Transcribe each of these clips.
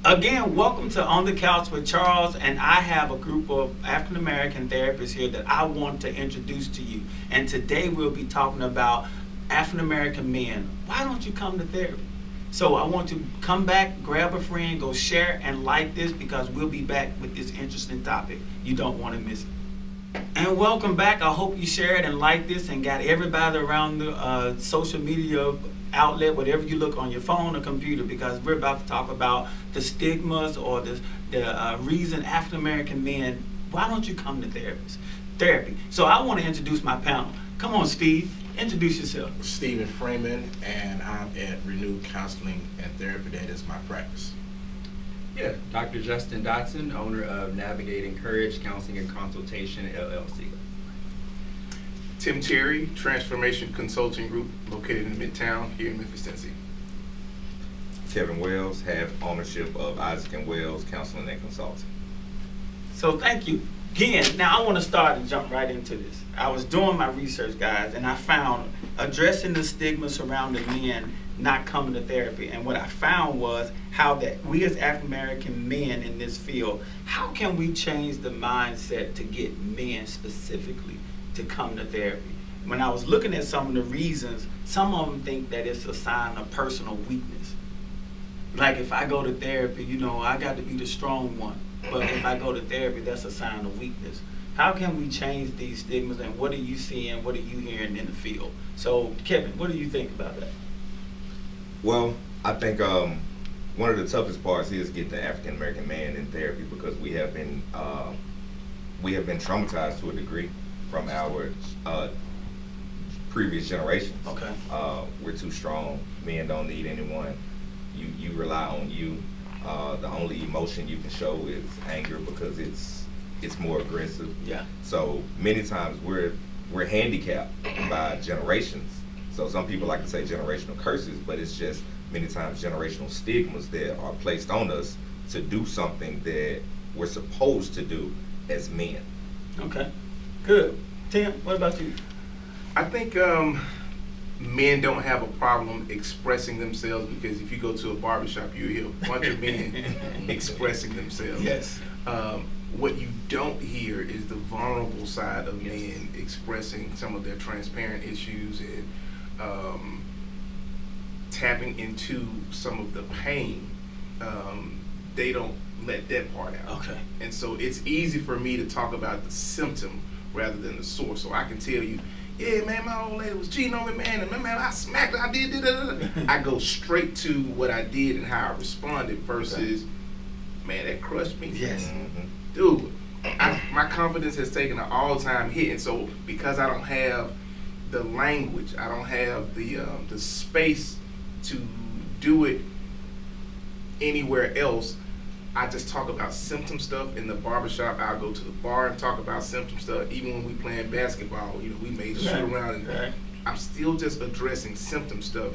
Again, welcome to On the Couch with Charles, and I have a group of African American therapists here that I want to introduce to you. And today we'll be talking about African American men. Why don't you come to therapy? So I want to come back, grab a friend, go share and like this, because we'll be back with this interesting topic. You don't want to miss it. And welcome back. I hope you shared and liked this and got everybody around the social media outlet, whatever you look on your phone or computer, because we're about to talk about the stigmas or the reason African American men, why don't you come to therapy? So I want to introduce my panel. Come on, Steve, introduce yourself. Stephen Freeman, and I'm at Renewed Counseling and Therapy. That is my practice. Yeah, Dr. Justin Dodson, owner of Navigating Courage Counseling and Consultation, LLC. Tim Terry, Transformation Consulting Group, located in Midtown here in Memphis, Tennessee. Kevin Wells, have ownership of Isaac and Wells Counseling and Consulting. So thank you. Again, now I want to start and jump right into this. I was doing my research, guys, and I found addressing the stigma surrounding men not coming to therapy. And what I found was how that we as African American men in this field, how can we change the mindset to get men specifically to come to therapy? When I was looking at some of the reasons, some of them think that it's a sign of personal weakness. Like if I go to therapy, I got to be the strong one. But if I go to therapy, that's a sign of weakness. How can we change these stigmas, and what are you seeing, what are you hearing in the field? So Kevin, what do you think about that? Well, I think one of the toughest parts is getting the African American man in therapy, because we have been traumatized to a degree from our previous generations. Okay. We're too strong. Men don't need anyone. You rely on you. The only emotion you can show is anger, because it's more aggressive. Yeah. So many times we're handicapped by generations. So some people like to say generational curses, but it's just many times generational stigmas that are placed on us to do something that we're supposed to do as men. Okay. Good. Tim, what about you? I think men don't have a problem expressing themselves, because if you go to a barbershop, you hear a bunch of men expressing themselves. Yes. What you don't hear is the vulnerable side of men expressing some of their transparent issues and tapping into some of the pain. They don't let that part out. Okay. And so it's easy for me to talk about the symptom rather than the source. So I can tell you, yeah, man, my old lady was cheating on me, man, and man, I smacked her, I did da. I go straight to what I did and how I responded versus, man, that crushed me. Yes. Dude, my confidence has taken an all-time hit, and so because I don't have the language, I don't have the space to do it anywhere else, I just talk about symptom stuff in the barbershop. I'll go to the bar and talk about symptom stuff. Even when we playing basketball, we may shoot around, and I'm still just addressing symptom stuff.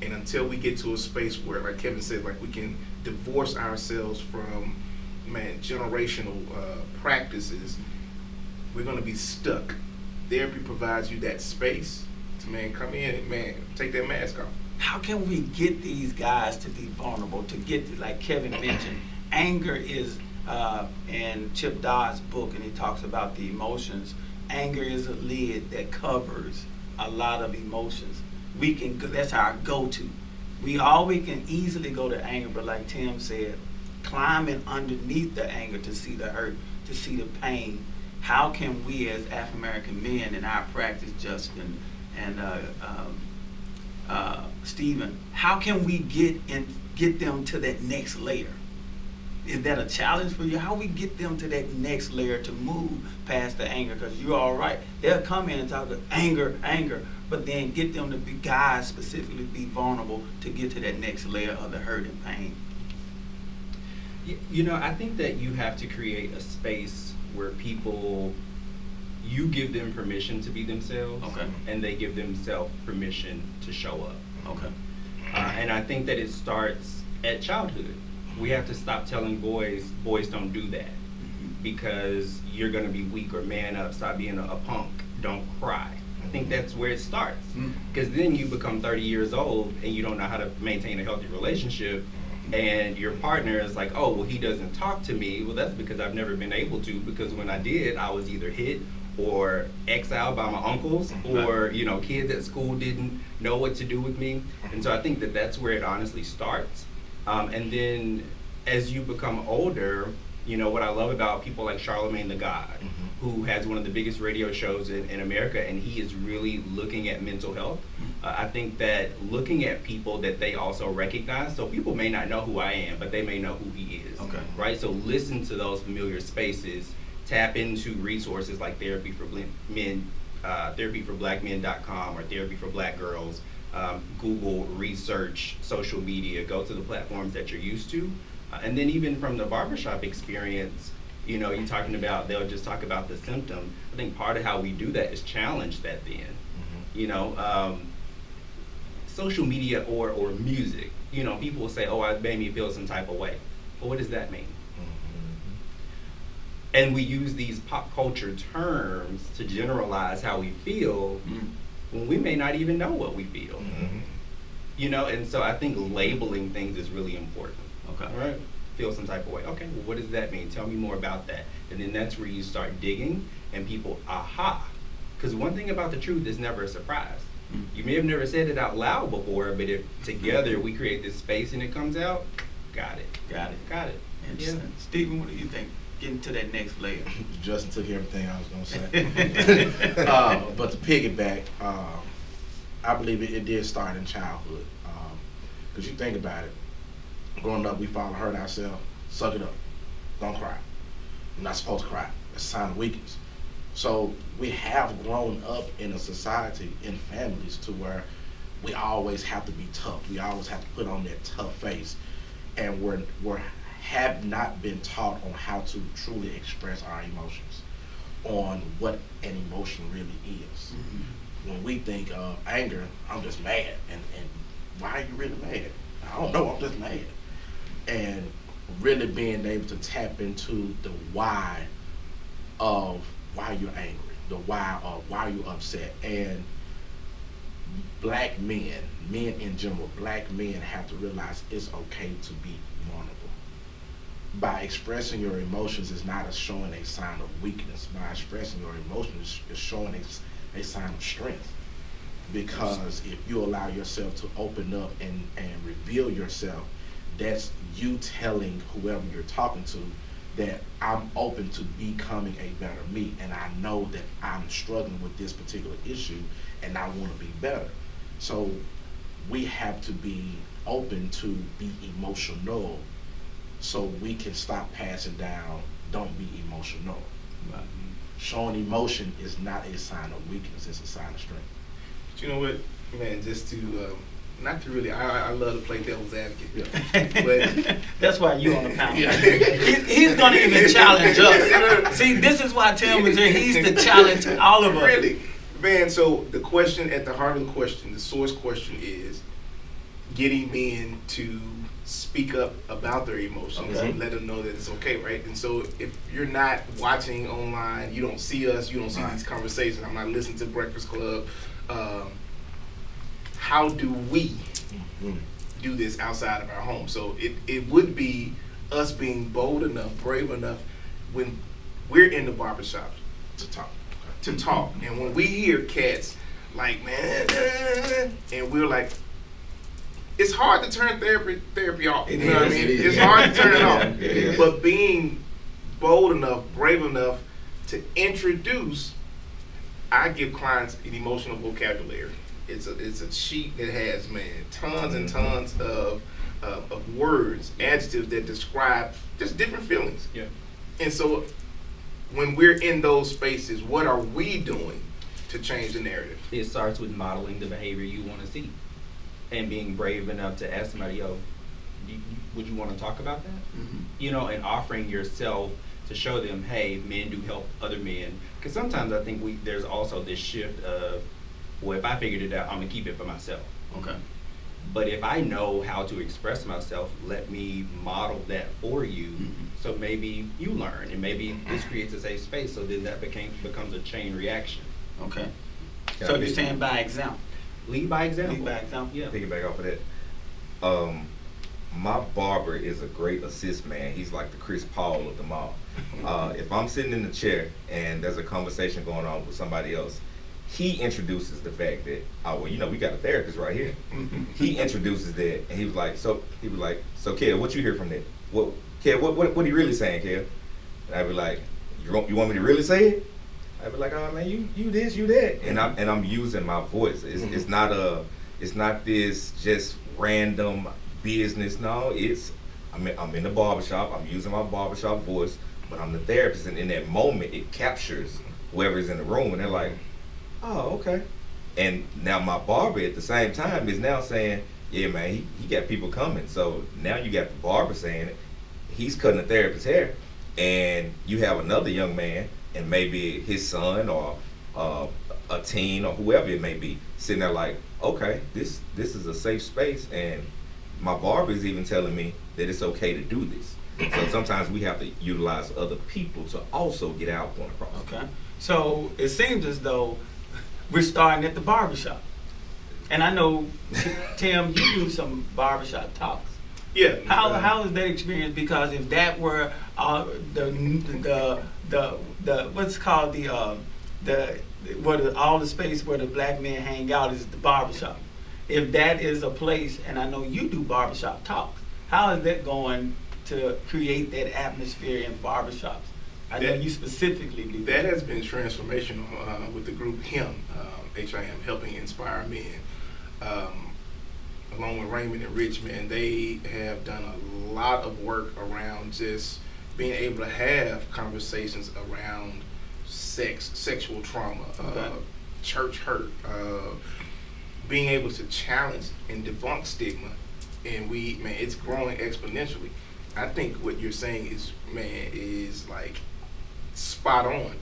And until we get to a space where, like Kevin said, like we can divorce ourselves from, generational practices, we're gonna be stuck. Therapy provides you that space to, come in and, take that mask off. How can we get these guys to be vulnerable, to get, like Kevin mentioned, anger is, in Chip Dodd's book, and he talks about the emotions, anger is a lid that covers a lot of emotions. That's our go-to. We can easily go to anger, but like Tim said, climbing underneath the anger to see the hurt, to see the pain. How can we as African American men in our practice, Justin and Stephen, how can we get them to that next layer? Is that a challenge for you? How we get them to that next layer to move past the anger? Because you're all right. They'll come in and talk about anger, but then get them to be guys specifically be vulnerable to get to that next layer of the hurt and pain. I think that you have to create a space where you give them permission to be themselves, okay, and they give themselves permission to show up. Okay. And I think that it starts at childhood. We have to stop telling boys don't do that, because you're going to be weak, or man up, stop being a punk, don't cry. I think that's where it starts, because then you become 30 years old and you don't know how to maintain a healthy relationship, And your partner is like, oh, well, he doesn't talk to me. Well, that's because I've never been able to, because when I did, I was either hit or exiled by my uncles, or kids at school didn't know what to do with me. And so I think that that's where it honestly starts. And then as you become older, what I love about people like Charlemagne the God, who has one of the biggest radio shows in America, and he is really looking at mental health. I think that looking at people that they also recognize, so people may not know who I am, but they may know who he is. Okay. Right? So listen to those familiar spaces, tap into resources like Therapy for Men, therapyforblackmen.com or Therapy for Black Girls. Google, research, social media, go to the platforms that you're used to. And then even from the barbershop experience, you're talking about, they'll just talk about the symptom. I think part of how we do that is challenge that then. Social media or music, people will say, oh, it made me feel some type of way. Well, what does that mean? And we use these pop culture terms to generalize how we feel when we may not even know what we feel. And so I think labeling things is really important. Okay. All right. Feel some type of way. Okay, well, what does that mean? Tell me more about that. And then that's where you start digging, and people, aha. Because one thing about the truth is never a surprise. You may have never said it out loud before, but if together we create this space and it comes out, got it. Interesting. Yeah. Stephen, what do you think? Getting to that next layer. Justin took everything I was going to say. But to piggyback, I believe it did start in childhood. Because you think about it, growing up, we fall hurt ourselves. Suck it up. Don't cry. You're not supposed to cry. It's a sign of weakness. So we have grown up in a society, in families, to where we always have to be tough. We always have to put on that tough face. And we have not been taught on how to truly express our emotions, on what an emotion really is. When we think of anger, I'm just mad. And why are you really mad? I don't know, I'm just mad. And really being able to tap into the why of why you're angry, the why of why you're upset. And black men in general, black men have to realize it's okay to be vulnerable. By expressing your emotions is not showing a sign of weakness. By expressing your emotions is showing a sign of strength. Because if you allow yourself to open up and reveal yourself, that's you telling whoever you're talking to that I'm open to becoming a better me, and I know that I'm struggling with this particular issue and I want to be better. So we have to be open to be emotional so we can stop passing down, don't be emotional. Right. Showing emotion is not a sign of weakness, it's a sign of strength. But you know what, man, just to not to really, I love to play devil's advocate, but that's why you on the panel. He's gonna even challenge us. See, this is why Tim is here. He's the challenge all of us. Really, man. So the question at the heart of the question, the source question, is getting men to speak up about their emotions and let them know that it's okay, right? And so if you're not watching online, you don't see us, you don't see these conversations. I'm not listening to Breakfast Club. How do we do this outside of our home? So it would be us being bold enough, brave enough when we're in the barbershop to talk. And when we hear cats like, man, and we're like, it's hard to turn therapy off. You know what I mean? It's hard to turn it off. But being bold enough, brave enough to introduce, I give clients an emotional vocabulary. It's a sheet that has, man, tons and tons of words, adjectives that describe just different feelings. Yeah. And so when we're in those spaces, what are we doing to change the narrative? It starts with modeling the behavior you want to see and being brave enough to ask somebody, yo, would you want to talk about that? And offering yourself to show them, hey, men do help other men. Because sometimes I think there's also this shift of, well, if I figured it out, I'm going to keep it for myself. Okay. But if I know how to express myself, let me model that for you. So maybe you learn, and maybe this creates a safe space, so then that becomes a chain reaction. Okay. So you're saying by example? Lead by example. Lead by example. Yeah. Piggyback off of that. my barber is a great assist man. He's like the Chris Paul of the mall. If I'm sitting in the chair and there's a conversation going on with somebody else, he introduces the fact that, oh, well, you know, we got a therapist right here. He introduces that, and he was like, so Kev, what you hear from that? Kev, what he really saying, Kev? And I'd be like, you want me to really say it? I'd be like, oh man, you this, you that, and I'm using my voice. It's not this just random business. No, I'm in the barbershop. I'm using my barbershop voice, but I'm the therapist, and in that moment, it captures whoever's in the room, and they're like, oh, okay. And now my barber at the same time is now saying, yeah, man, he got people coming. So now you got the barber saying it. He's cutting the therapist's hair, and you have another young man, and maybe his son or a teen or whoever it may be, sitting there like, okay, this is a safe space, and my barber is even telling me that it's okay to do this. So sometimes we have to utilize other people to also get our point across. Okay. So it seems as though we're starting at the barbershop. And I know, Tim, you do some barbershop talks. Yeah. How is that experience? Because if that were the what's called all the space where the black men hang out is the barbershop. If that is a place, and I know you do barbershop talks, how is that going to create that atmosphere in barbershops? I know you specifically do that. Has been transformational with the group HIM, HIM, Helping Inspire Men. Along with Raymond and Richmond, they have done a lot of work around just being able to have conversations around sex, sexual trauma, church hurt, being able to challenge and debunk stigma. And it's growing exponentially. I think what you're saying is like spot on.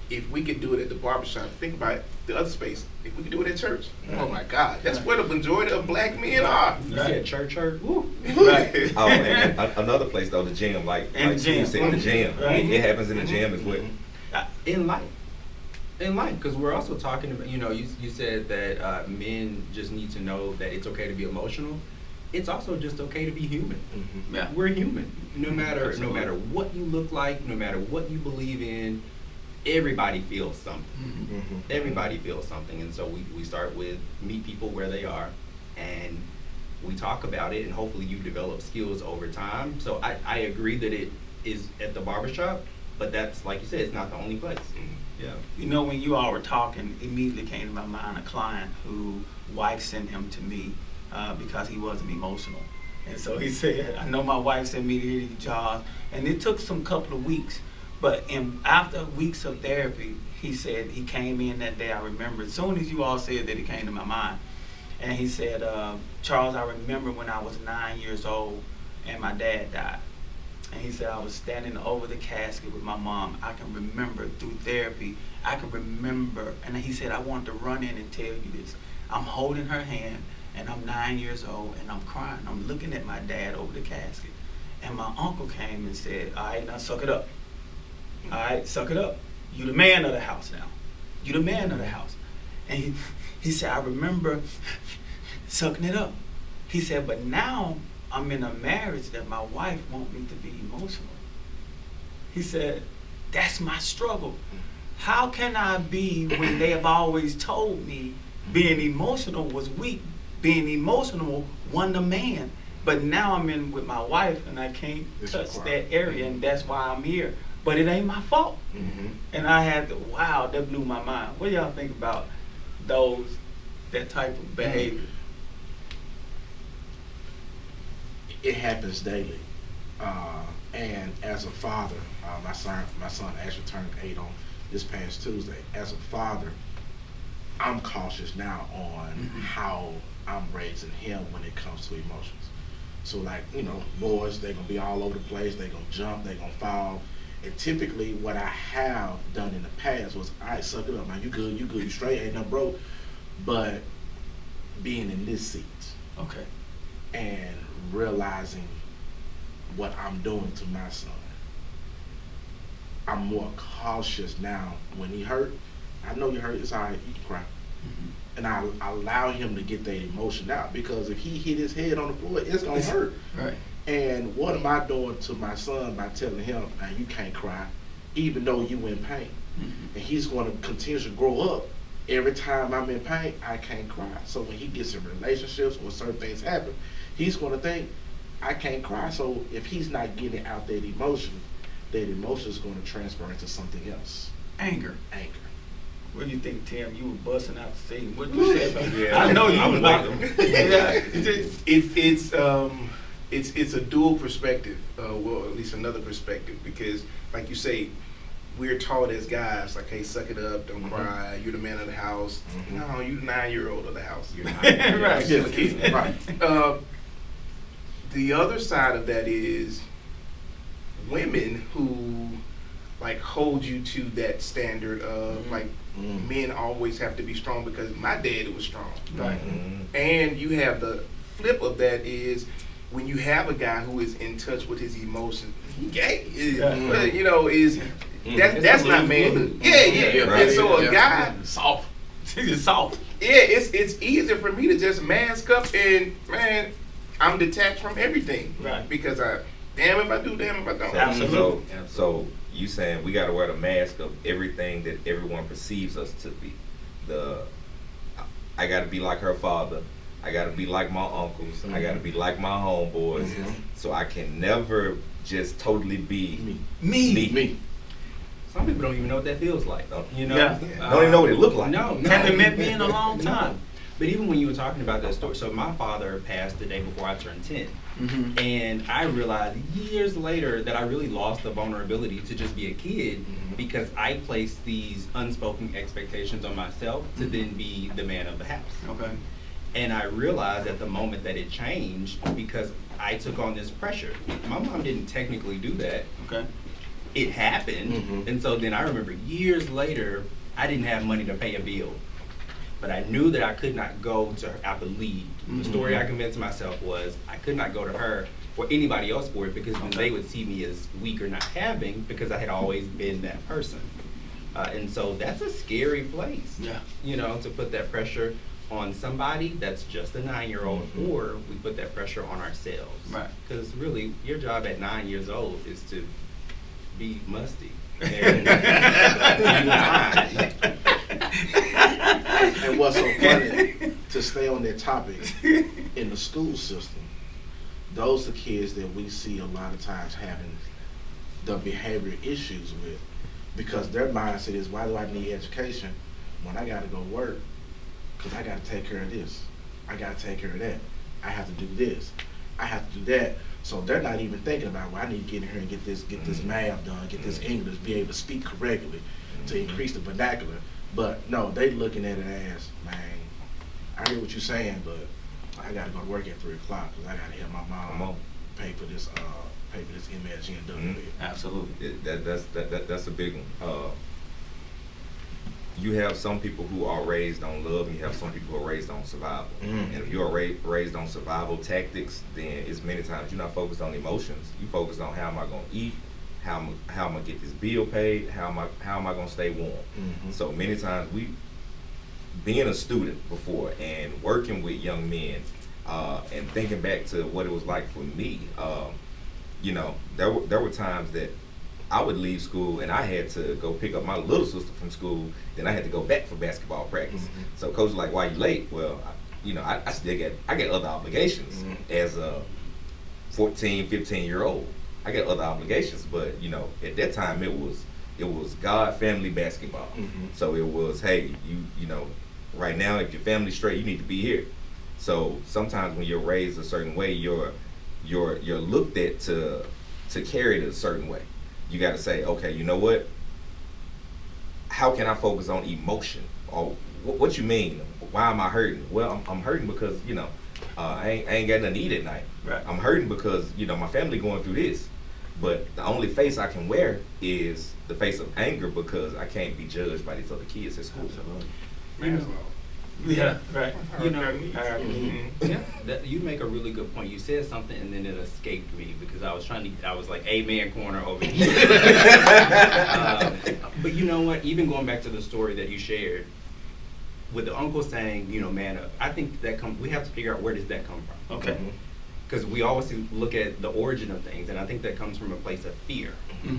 If we could do it at the barbershop, think about the other space. If we could do it at church, oh my God, that's where the majority of black men are. You said church hurt? Woo. Right. Oh, and another place though, the gym, like Steve said, the gym. Right. It happens in the gym as well. In life, because we're also talking about, you said that men just need to know that it's okay to be emotional. It's also just okay to be human. Mm-hmm. Yeah. We're human. No matter Absolutely. what you look like, no matter what you believe in, everybody feels something. Mm-hmm. Everybody feels something, and so we start with meet people where they are, and we talk about it, and hopefully you develop skills over time. So I agree that it is at the barbershop, but that's, like you said, it's not the only place. Yeah. You know, when you all were talking, immediately came to my mind a client who wife sent him to me because he wasn't emotional. And so he said, I know my wife sent me to these jobs, and it took some couple of weeks. But after weeks of therapy, he said he came in that day. I remember as soon as you all said that, it came to my mind. And he said, Charles, I remember when I was 9 years old and my dad died. And he said, I was standing over the casket with my mom. I can remember through therapy, I can remember. And he said, I want to run in and tell you this. I'm holding her hand, and I'm 9 years old, and I'm crying. I'm looking at my dad over the casket. And my uncle came and said, all right, now suck it up. All right, suck it up. You the man of the house now. You the man of the house. And he said, I remember sucking it up. He said, but now I'm in a marriage that my wife wants me to be emotional. He said, that's my struggle. How can I be when they have always told me being emotional was weak? Being emotional won the man. But now I'm in with my wife and I can't touch that area, and that's why I'm here. But it ain't my fault. Mm-hmm. And I had to, wow, that blew my mind. What do y'all think about that type of behavior? It happens daily. And as a father, my son actually turned 8 on this past Tuesday. As a father, I'm cautious now on how I'm raising him when it comes to emotions. So like, boys, they're gonna be all over the place, they're gonna jump, they're gonna fall. And typically what I have done in the past was, all right, suck it up, man, you good, you straight, ain't nothing broke. But being in this seat. Okay. And realizing what I'm doing to my son, I'm more cautious now. When he hurt, I know you hurt, it's all right, you can cry. Mm-hmm. And I allow him to get that emotion out, because if he hit his head on the floor, it's gonna hurt. Right. And what am I doing to my son by telling him, "Now you can't cry, even though you in pain"? And he's going to continue to grow up. Every time I'm in pain, I can't cry. So when he gets in relationships or certain things happen, he's going to think, I can't cry. So if he's not getting out that emotion is going to transfer into something else. Anger. Anger. What do you think, Tim? You were busting out the scene. What did you say about Yeah. I know you I was was about like It's a dual perspective, well, at least another perspective, because like you say, we're taught as guys, like, hey, suck it up, don't cry, you're the man of the house. No, you're the 9-year-old of the house. You're not. Right. You're still a kid. Right. The other side of that is women who like hold you to that standard of like men always have to be strong because my daddy was strong. Right. And you have the flip of that is when you have a guy who is in touch with his emotions, he gay, you know, is that's not manhood. Yeah. Right. And so a guy, Soft. It's soft. it's easier for me to just mask up and man, I'm detached from everything. Right. Because damn if I do, damn if I don't. Absolutely. So you saying we got to wear the mask of everything that everyone perceives us to be. I got to be like her father. I got to be like my uncles. I got to be like my homeboys. So I can never just totally be Me. Some people don't even know what that feels like. You know, Yeah. Don't even know what it looked like. No, Haven't met me in a long time. But even when you were talking about that story, so my father passed the day before I turned 10. And I realized years later that I really lost the vulnerability to just be a kid because I placed these unspoken expectations on myself to then be the man of the house. Okay. And I realized at the moment that it changed because I took on this pressure. My mom didn't technically do that. Okay. It happened. And so then I remember years later, I didn't have money to pay a bill. But I knew that I could not go to her, I believed. The story I convinced myself was I could not go to her or anybody else for it because then they would see me as weak or not having because I had always been that person. And so that's a scary place, you know, to put that pressure on somebody that's just a 9-year-old or we put that pressure on ourselves. Right. Because really, your job at 9 years old is to be musty. And what's so funny, to stay on that topic, in the school system, those are kids that we see a lot of times having the behavior issues with because their mindset is, why do I need education when I got to go work? Because I got to take care of this. I got to take care of that. I have to do this. I have to do that. So they're not even thinking about, well, I need to get in here and get this math done, get this English, be able to speak correctly to increase the vernacular. But no, they looking at it as, man, I hear what you're saying, but I got to go to work at 3 o'clock because I got to help my mom pay for this MSG and W. Absolutely. That's a big one. You have some people who are raised on love, and you have some people who are raised on survival. And if you are raised on survival tactics, then it's many times you're not focused on emotions. You focus on how am I going to eat, how am I going to get this bill paid, how am I going to stay warm. So many times being a student before and working with young men and thinking back to what it was like for me, you know, there were times that I would leave school and I had to go pick up my little sister from school. Then I had to go back for basketball practice. So coach was like, "Why you late?" Well, I still get other obligations as a 14, 15-year-old. I got other obligations, but you know, at that time it was God, family, basketball. So it was, hey, you know, right now if your family's straight, you need to be here. So sometimes when you're raised a certain way, you're looked at to carry it a certain way. You got to say, okay, you know what? How can I focus on emotion? Or what you mean? Why am I hurting? Well, I'm hurting because, you know, I ain't got nothing to eat at night. Right. I'm hurting because, you know, my family going through this. But the only face I can wear is the face of anger because I can't be judged by these other kids at school. Yeah, right. You know, you make a really good point. You said something and then it escaped me because I was like, amen corner over here. But you know what? Even going back to the story that you shared with the uncle saying, you know, man up, I think that we have to figure out where does that come from. Okay. because we always look at the origin of things, and I think that comes from a place of fear,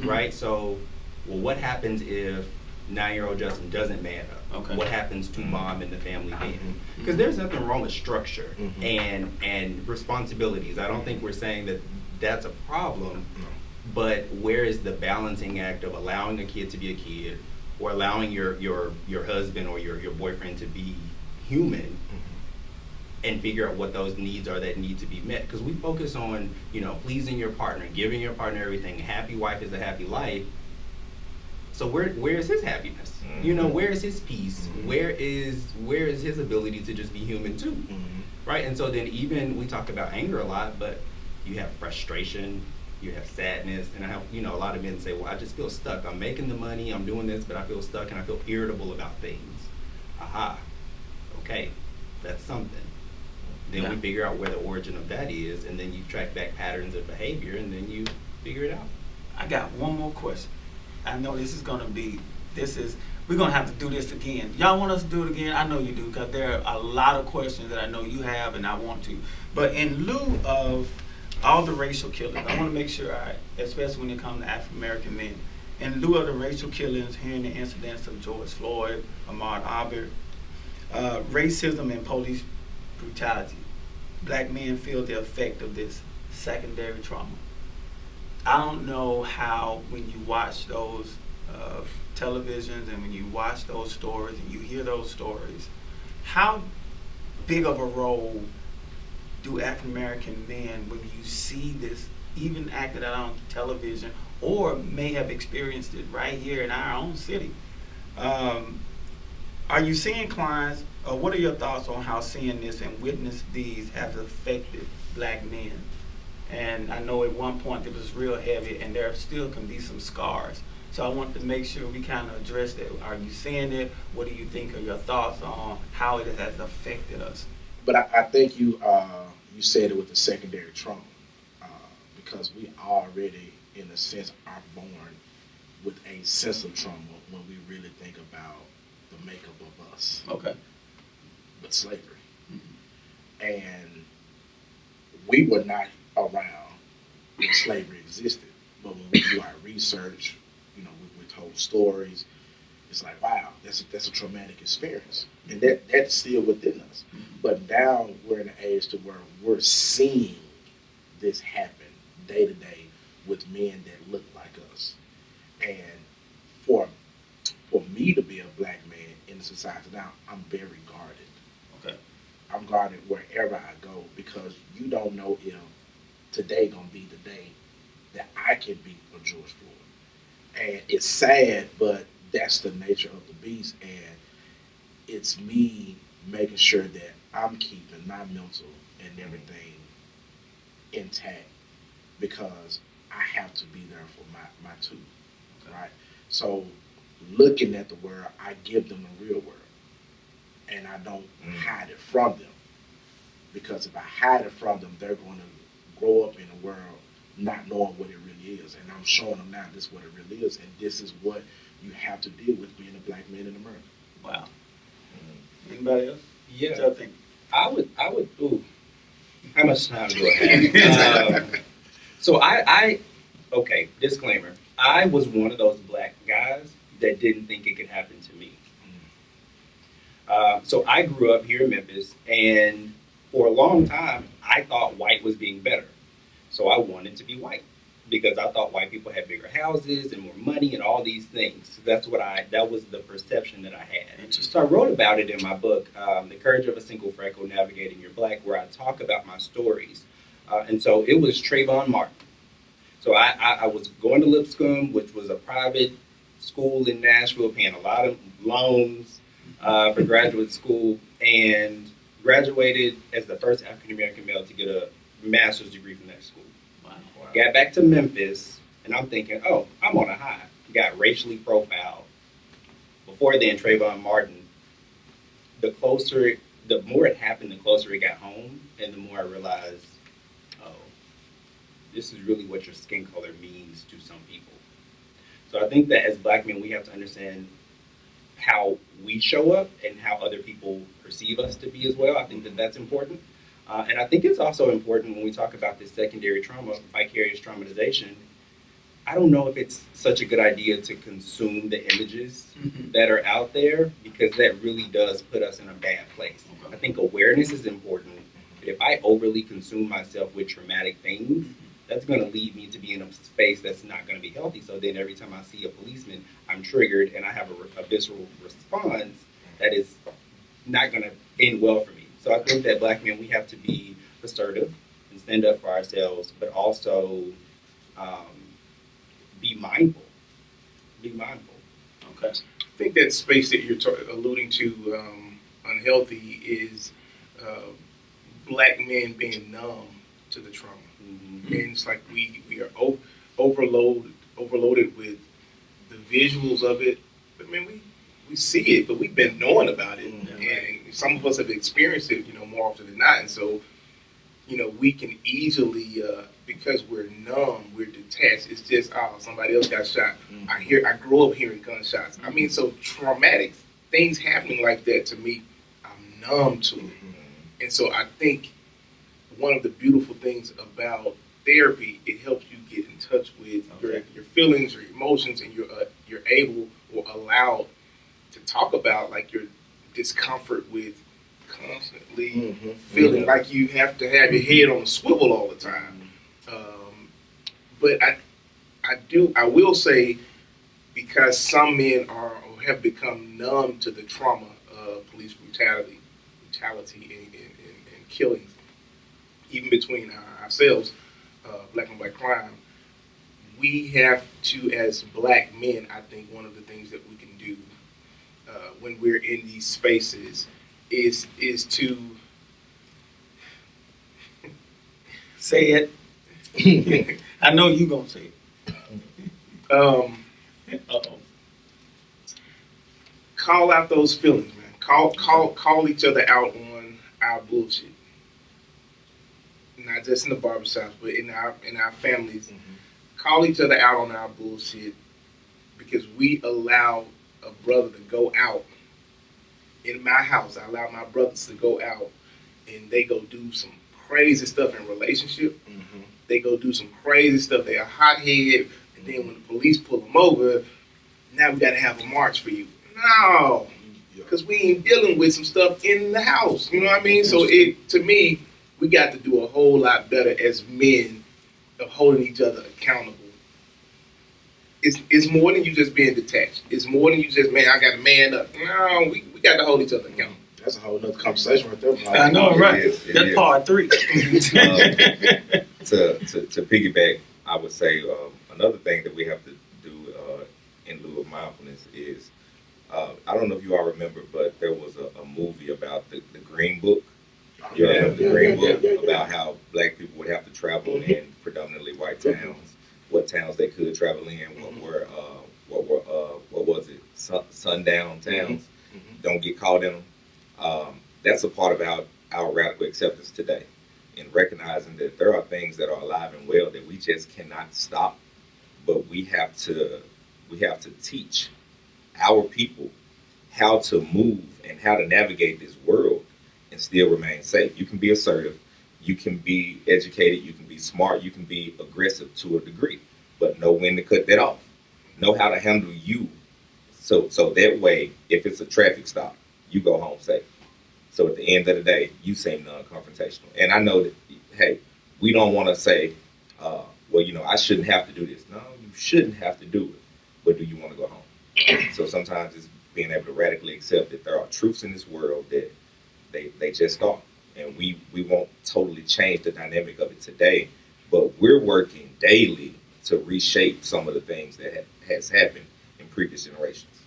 right? So, well, what happens if 9-year-old Justin doesn't man up? Okay. What happens to mom and the family then? Because there's nothing wrong with structure and responsibilities. I don't think we're saying that that's a problem, but where is the balancing act of allowing a kid to be a kid, or allowing your husband or your boyfriend to be human, and figure out what those needs are that need to be met? Because we focus on, pleasing your partner, giving your partner everything. A happy wife is a happy life. So where is his happiness? Where is his peace? Where is his ability to just be human too? Right? And so then even we talk about anger a lot, but you have frustration, you have sadness, and I have, a lot of men say, well, I just feel stuck. I'm making the money, I'm doing this, but I feel stuck and I feel irritable about things. Aha. Okay, that's something. Then we figure out where the origin of that is, and then you track back patterns of behavior, and then you figure it out. I got one more question. I know we're gonna have to do this again. Y'all want us to do it again? I know you do, because there are a lot of questions that I know you have and I want to. But in lieu of all the racial killings, I want to make sure, especially when it comes to African American men, in lieu of the racial killings, hearing the incidents of George Floyd, Ahmaud Arbery, racism and police brutality, black men feel the effect of this secondary trauma. I don't know how, when you watch those televisions and when you watch those stories and you hear those stories, how big of a role do African American men, when you see this even acted out on television or may have experienced it right here in our own city, are you seeing clients, or what are your thoughts on how seeing this and witness these has affected black men? And I know at one point it was real heavy, and there still can be some scars. So I want to make sure we kind of address that. Are you seeing it? What do you think are your thoughts on how it has affected us? But I think you said it with the secondary trauma, because we already, in a sense, are born with a sense of trauma when we really think about the makeup of us. Okay. With slavery. And we were not around when slavery existed. But when we do our research, we're told stories. It's like, wow, that's a traumatic experience. And that's still within us. But now we're in an age to where we're seeing this happen day to day with men that look like us. And for me to be a black man in the society now, I'm very guarded. Okay. I'm guarded wherever I go, because you don't know if today gonna be the day that I can beat a George Floyd. And it's sad, but that's the nature of the beast. And it's me making sure that I'm keeping my mental and everything intact, because I have to be there for my two, right? So looking at the world, I give them the real world, and I don't hide it from them, because if I hide it from them, they're going to grow up in a world not knowing what it really is. And I'm showing them now this is what it really is, and this is what you have to deal with being a black man in America. Wow. Anybody else? Yeah. What y'all think? I would. Ooh, how much time do I have? So okay, disclaimer. I was one of those black guys that didn't think it could happen to me. So I grew up here in Memphis, and for a long time, I thought white was being better. So I wanted to be white, because I thought white people had bigger houses and more money and all these things. That was the perception that I had. So I wrote about it in my book, The Courage of a Single Freckle, Navigating Your Black, where I talk about my stories. And so it was Trayvon Martin. So I was going to Lipscomb, which was a private school in Nashville, paying a lot of loans for graduate school, and graduated as the first African-American male to get a master's degree from that school. Wow. Got back to Memphis, and I'm thinking, oh, I'm on a high. Got racially profiled. Before then, Trayvon Martin, the more it happened, the closer it got home, and the more I realized, oh, this is really what your skin color means to some people. So I think that as black men, we have to understand how we show up and how other people perceive us to be as well. I think that that's important. And I think it's also important when we talk about this secondary trauma, vicarious traumatization. I don't know if it's such a good idea to consume the images that are out there, because that really does put us in a bad place. I think awareness is important. But if I overly consume myself with traumatic things, that's going to lead me to be in a space that's not going to be healthy. So then every time I see a policeman, I'm triggered and I have a visceral response that is not going to end well for me. So I think that Black men, we have to be assertive and stand up for ourselves, but also be mindful. Be mindful. Okay. I think that space that you're alluding to, unhealthy, is Black men being numb to the trauma. And it's like we are overloaded with the visuals of it. But I mean, we see it, but we've been knowing about it, and some of us have experienced it, more often than not. And so, we can easily, because we're numb, we're detached. It's just, oh, somebody else got shot. I grew up hearing gunshots. I mean, so traumatic things happening like that to me, I'm numb to it. And so I think one of the beautiful things about therapy, it helps you get in touch with your feelings, your emotions, and you're able or allowed to talk about like your discomfort with constantly feeling like you have to have your head on a swivel all the time. But I will say, because some men have become numb to the trauma of police brutality and killings, even between ourselves, Black and white crime, we have to, as Black men, I think one of the things that we can do when we're in these spaces is to say it. I know you gonna say it. Call out those feelings, man. Call each other out on our bullshit. Not just in the barbershops, but in our families. Call each other out on our bullshit, because we allow a brother to go out. In my house, I allow my brothers to go out and they go do some crazy stuff in relationship. They go do some crazy stuff. They're a hothead, and then when the police pull them over, now we got to have a march for you. No, because we ain't dealing with some stuff in the house. You know what I mean? So to me, we got to do a whole lot better as men of holding each other accountable. It's more than you just being detached. It's more than you just, man, I got to man up. No, we got to hold each other accountable. That's a whole nother conversation right there. I know, right? That's part 3. To piggyback, I would say another thing that we have to do in lieu of mindfulness is, I don't know if you all remember, but there was a movie about the Green Book. You remember the Green Book, about how Black people would have to travel in predominantly white towns, what towns they could travel in, what was it, sundown towns, don't get caught in them. That's a part of our radical acceptance today, in recognizing that there are things that are alive and well that we just cannot stop, but we have to teach our people how to move and how to navigate this world and still remain safe. You can be assertive, you can be educated, you can be smart, you can be aggressive to a degree, but know when to cut that off. Know how to handle you, so that way, if it's a traffic stop, you go home safe. So at the end of the day, you seem non-confrontational. And I know that, hey, we don't want to say, I shouldn't have to do this. No, you shouldn't have to do it, but do you want to go home? So sometimes it's being able to radically accept that there are truths in this world that they just aren't. And we won't totally change the dynamic of it today, but we're working daily to reshape some of the things that has happened in previous generations.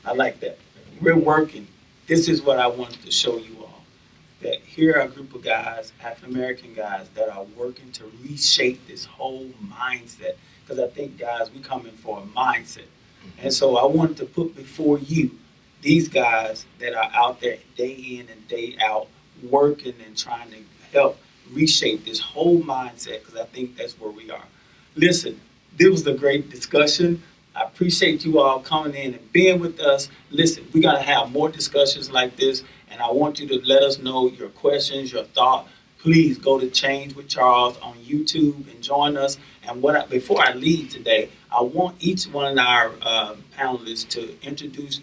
I like that. We're working. This is what I wanted to show you all. That here are a group of guys, African-American guys, that are working to reshape this whole mindset. Because I think, guys, we come in for a mindset. And so I wanted to put before you these guys that are out there day in and day out working and trying to help reshape this whole mindset, because I think that's where we are. Listen, this was a great discussion. I appreciate you all coming in and being with us. Listen, we got to have more discussions like this, and I want you to let us know your questions, your thought. please go to Change with Charles on YouTube and join us. And before I leave today, I want each one of our panelists to introduce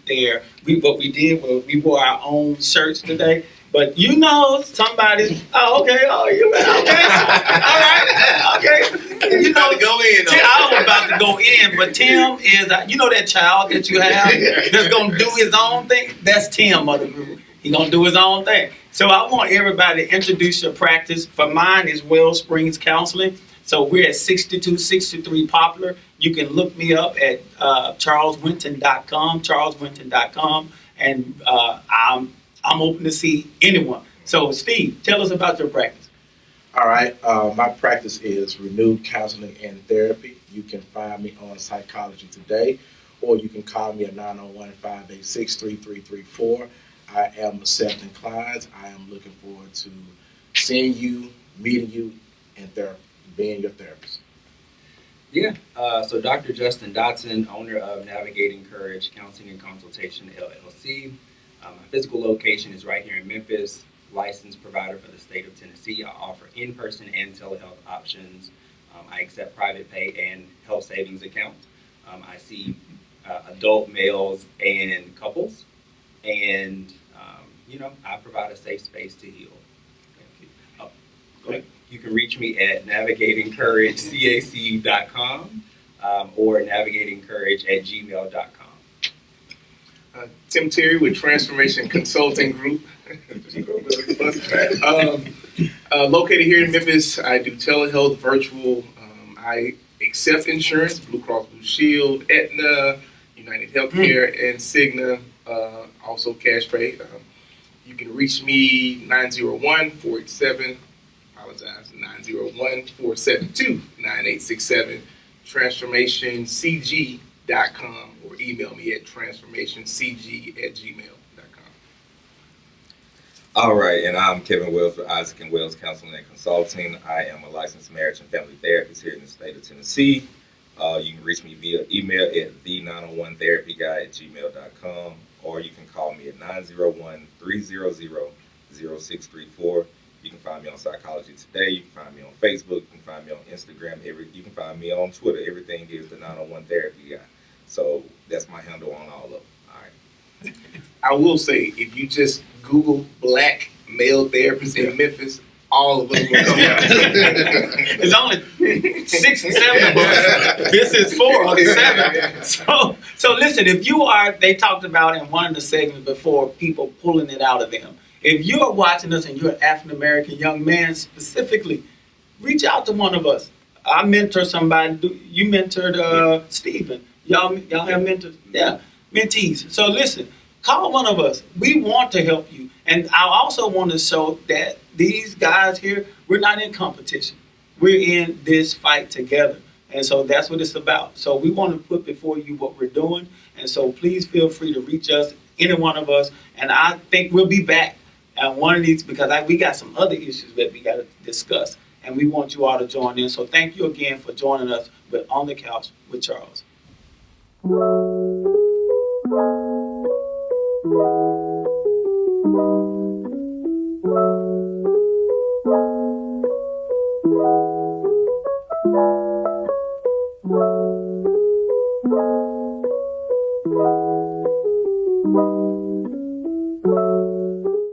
what we did was we wore our own shirts today. But somebody. Oh, okay. Oh, you okay? All right. Okay. You know, go in. I was about to go in, but Tim is. That child that you have that's gonna do his own thing. That's Tim of the group. He's gonna do his own thing. So I want everybody to introduce your practice. For mine is Wellsprings Counseling. So we're at 6263 Poplar. You can look me up at charleswinton.com, and I'm open to see anyone. So Steve, tell us about your practice. All right, my practice is Renewed Counseling and Therapy. You can find me on Psychology Today, or you can call me at 901-586-3334. I am accepting clients. I am looking forward to seeing you, meeting you, and being your therapist. Yeah, so Dr. Justin Dodson, owner of Navigating Courage Counseling and Consultation, LLC. My physical location is right here in Memphis, licensed provider for the state of Tennessee. I offer in-person and telehealth options. I accept private pay and health savings accounts. I see adult males and couples, and I provide a safe space to heal. You can reach me at navigatingcouragecac.com or navigatingcourage@gmail.com. Tim Terry with Transformation Consulting Group. Located here in Memphis, I do telehealth, virtual. I accept insurance, Blue Cross Blue Shield, Aetna, United Healthcare, and Cigna, also cash pay. You can reach me 901-472-9867, transformationcg.com, or email me at transformationcg@gmail.com. All right, and I'm Kevin Wells with Isaac and Wells Counseling and Consulting. I am a licensed marriage and family therapist here in the state of Tennessee. You can reach me via email at the901therapyguy@gmail.com, or you can call me at 901-300-0634. You can find me on Psychology Today. You can find me on Facebook. You can find me on Instagram. You can find me on Twitter. Everything is the 901 Therapy Guy. So that's my handle on all of them. All right. I will say, if you just Google black male therapists in Memphis, all of them will come out. There's only 6 and 7 of us. This is 4 of the 7. So listen, if you are, they talked about in one of the segments before, people pulling it out of them. If you're watching us and you're an African-American young man specifically, reach out to one of us. I mentor somebody. You mentored Stephen. Y'all have mentors? Yeah, mentees. So listen, call one of us. We want to help you. And I also want to show that these guys here, we're not in competition. We're in this fight together. And so that's what it's about. So we want to put before you what we're doing. And so please feel free to reach us, any one of us. And I think we'll be back at one of these, because we got some other issues that we got to discuss. And we want you all to join in. So thank you again for joining us with On the Couch with Charles.